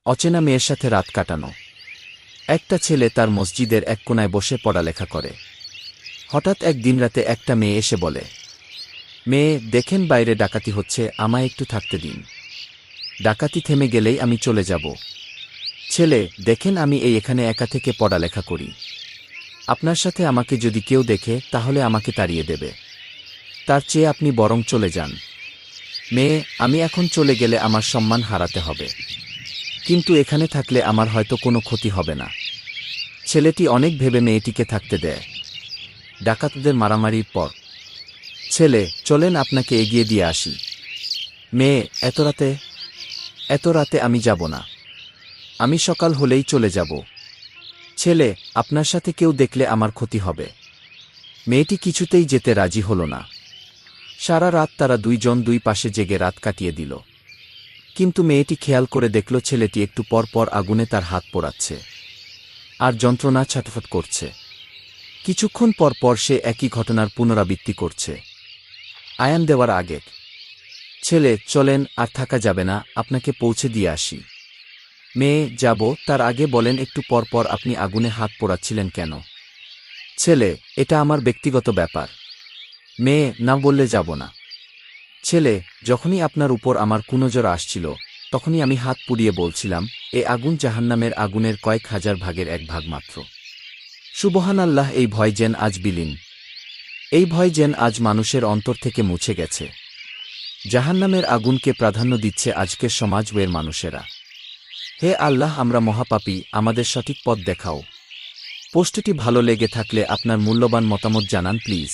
অচেনা মেয়ের সাথে রাত কাটানো। একটা ছেলে তার মসজিদের এক কোণায় বসে পড়ালেখা করে। হঠাৎ একদিন রাতে একটা মেয়ে এসে বলে, মেয়ে দেখেন বাইরে ডাকাতি হচ্ছে, আমায় একটু থাকতে দিন। ডাকাতি থেমে গেলেই আমি চলে যাব। ছেলে দেখেন আমি এখানে একা থেকে পড়ালেখা করি। আপনার সাথে আমাকে যদি কেউ দেখে তাহলে আমাকে তাড়িয়ে দেবে। তার চেয়ে আপনি বরং চলে যান। মেয়ে আমি এখন চলে গেলে আমার সম্মান হারাতে হবে, কিন্তু এখানে থাকলে আমার হয়তো কোনো ক্ষতি হবে না। ছেলেটি অনেক ভেবে মেয়েটিকে থাকতে দেয়। ডাকাতদের মারামারির পর ছেলে, চলেন আপনাকে এগিয়ে দিয়ে আসি। মেয়ে, এত রাতে আমি যাব না, আমি সকাল হলেই চলে যাব। ছেলে, আপনার সাথে কেউ দেখলে আমার ক্ষতি হবে। মেয়েটি কিছুতেই যেতে রাজি হল না। সারা রাত তারা দুইজন দুই পাশে জেগে রাত কাটিয়ে দিল। কিন্তু মেয়েটি খেয়াল করে দেখল ছেলেটি একটু পর পর আগুনে তার হাত পোড়াচ্ছে আর যন্ত্রণা ছটফট করছে। কিছুক্ষণ পর পর সে একই ঘটনার পুনরাবৃত্তি করছে। আয়ান দেওয়ার আগে, ছেলে চলেন, আর থাকা যাবে না, আপনাকে পৌঁছে দিয়ে আসি। মেয়ে, যাব, তার আগে বলেন একটু পর পর আপনি আগুনে হাত পোড়াচ্ছিলেন কেন? ছেলে, এটা আমার ব্যক্তিগত ব্যাপার। মেয়ে, না বললে যাব না। ছেলে, যখনই আপনার উপর আমার কুনজর আসছিল তখনই আমি হাত পুড়িয়ে বলছিলাম, এ আগুন জাহান্নামের আগুনের কয়েক হাজার ভাগের এক ভাগ মাত্র। সুবহানাল্লাহ। এই ভয় যেন আজ বিলীন, এই ভয় যেন আজ মানুষের অন্তর থেকে মুছে গেছে। জাহান্নামের আগুনকে প্রাধান্য দিচ্ছে আজকের সমাজ এর মানুষেরা। হে আল্লাহ, আমরা মহাপাপী, আমাদের সঠিক পথ দেখাও। পোস্টটি ভালো লেগে থাকলে আপনার মূল্যবান মতামত জানান প্লিজ।